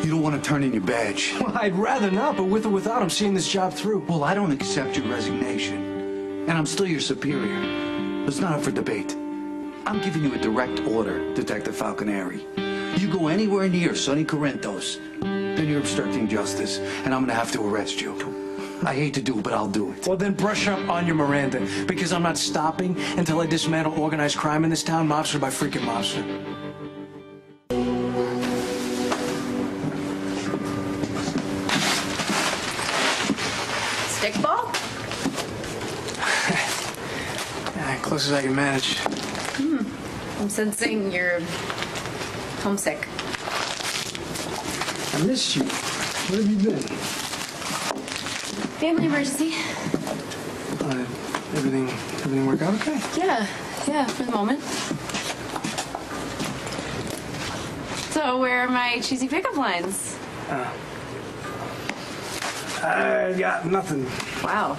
You don't want to turn in your badge. Well, I'd rather not, but with or without, I'm seeing this job through. Well, I don't accept your resignation. And I'm still your superior. It's not up for debate. I'm giving you a direct order, Detective Falconeri. You go anywhere near Sonny Corinthos, then you're obstructing justice, and I'm gonna have to arrest you. I hate to do it, but I'll do it. Well, then brush up on your Miranda, because I'm not stopping until I dismantle organized crime in this town, mobster by freaking mobster. Stickball? Close as I can manage. I'm sensing you're homesick. I miss you. Where have you been? Family emergency. Everything work out okay? Yeah, for the moment. So where are my cheesy pickup lines? I got nothing. Wow.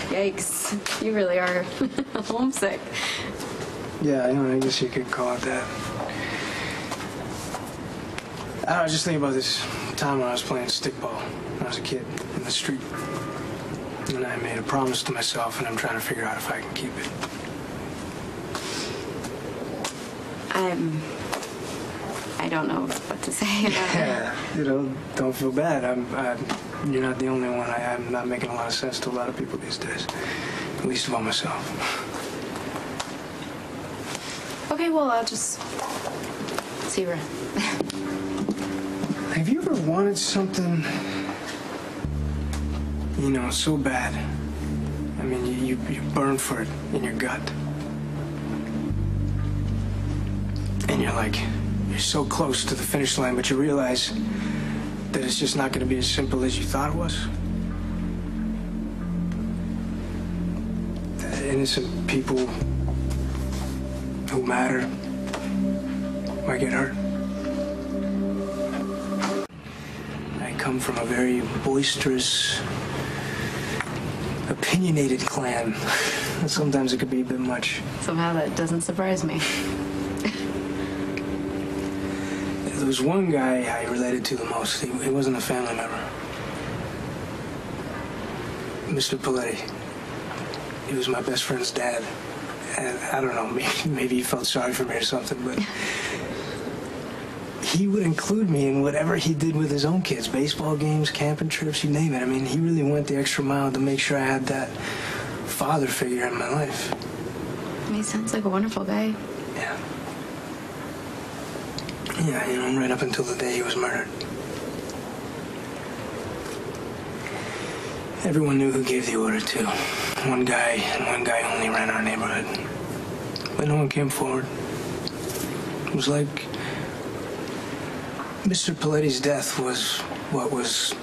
Yikes. You really are homesick. Yeah, I guess you could call it that. I was just thinking about this time when I was playing stickball when I was a kid in the street. And I made a promise to myself, and I'm trying to figure out if I can keep it. I don't know what to say about Yeah, don't feel bad. You're not the only one. I'm not making a lot of sense to a lot of people these days. At least about myself. Okay, well, I'll just see you around. Have you ever wanted something, so bad? I mean, you burn for it in your gut. And you're so close to the finish line, but you realize that it's just not going to be as simple as you thought it was. That innocent people who matter might get hurt. I come from a very boisterous, opinionated clan. Sometimes it could be a bit much. Somehow that doesn't surprise me. There was one guy I related to the most. He wasn't a family member. Mr. Paletti. He was my best friend's dad. And I don't know, maybe he felt sorry for me or something, but he would include me in whatever he did with his own kids. Baseball games, camping trips, you name it. I mean, he really went the extra mile to make sure I had that father figure in my life. He sounds like a wonderful guy. Yeah. Yeah, right up until the day he was murdered. Everyone knew who gave the order, too. One guy, and one guy only ran our neighborhood. But no one came forward. It was like Mr. Paletti's death was what was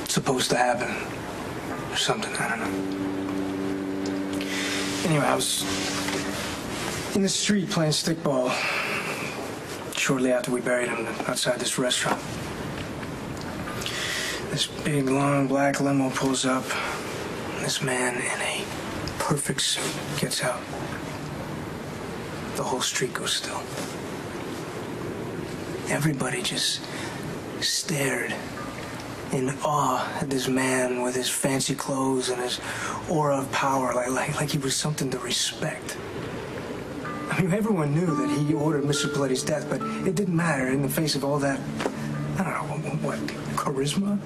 supposed to happen. Or something, I don't know. Anyway, I was in the street playing stickball shortly after we buried him outside this restaurant. This big, long, black limo pulls up. This man in a perfect suit gets out. The whole street goes still. Everybody just stared in awe at this man with his fancy clothes and his aura of power, like he was something to respect. I mean, everyone knew that he ordered Mr. Paletti's death, but it didn't matter in the face of all that, I don't know, what charisma?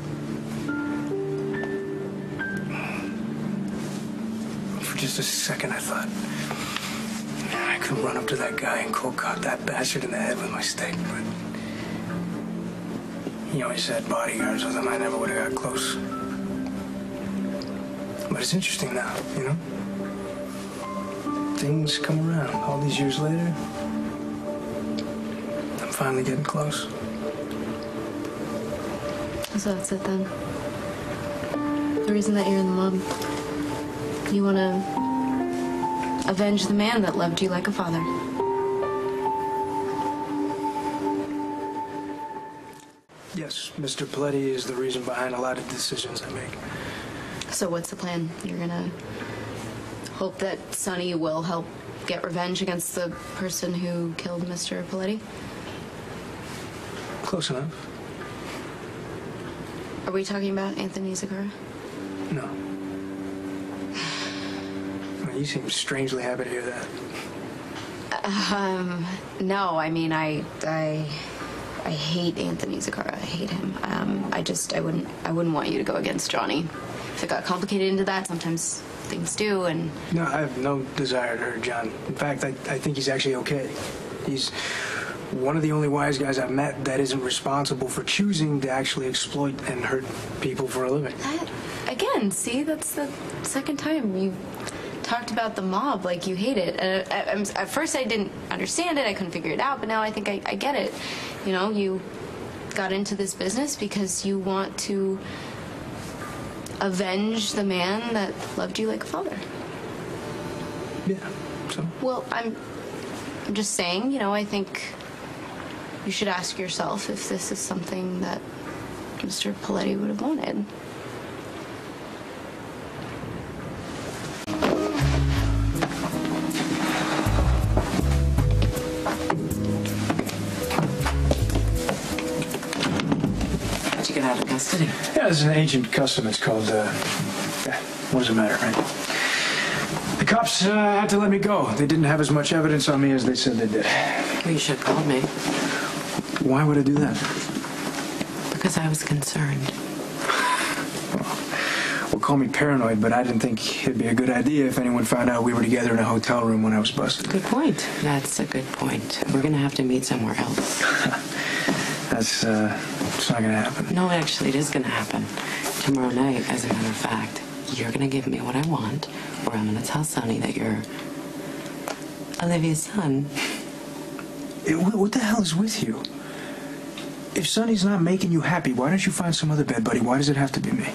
For just a second, I thought, man, I could run up to that guy and cold cut that bastard in the head with my stick, but he always had bodyguards with him. I never would have got close. But it's interesting now, Things come around. All these years later, I'm finally getting close. So that's it then. The reason that you're in the mob. You want to avenge the man that loved you like a father. Yes, Mr. Paletti is the reason behind a lot of decisions I make. So what's the plan? You're gonna hope that Sonny will help get revenge against the person who killed Mr. Paletti? Close enough. Are we talking about Anthony Zakura? No. Well, you seem strangely happy to hear that. No, I mean, I hate Anthony Zakura. I hate him. I wouldn't want you to go against Johnny. If it got complicated into that, sometimes things do, and... No, I have no desire to hurt John. In fact, I think he's actually okay. He's one of the only wise guys I've met that isn't responsible for choosing to actually exploit and hurt people for a living. Again, see, that's the second time you talked about the mob like you hate it. At first I didn't understand it, I couldn't figure it out, but now I think I get it. You know, you got into this business because you want to avenge the man that loved you like a father. Yeah, so? Well, I'm just saying, you know, I think you should ask yourself if this is something that Mr. Paletti would have wanted. How'd you get out of custody? Yeah, there's an ancient custom. It's called, what does it matter, right? The cops had to let me go. They didn't have as much evidence on me as they said they did. Well, you should have called me. Why would I do that? Because I was concerned. Well, call me paranoid, but I didn't think it'd be a good idea if anyone found out we were together in a hotel room when I was busted. Good point. That's a good point. We're going to have to meet somewhere else. It's not going to happen. No, actually, it is going to happen. Tomorrow night, as a matter of fact, you're going to give me what I want, or I'm going to tell Sonny that you're Olivia's son. What the hell is with you? If Sonny's not making you happy, why don't you find some other bed buddy? Why does it have to be me?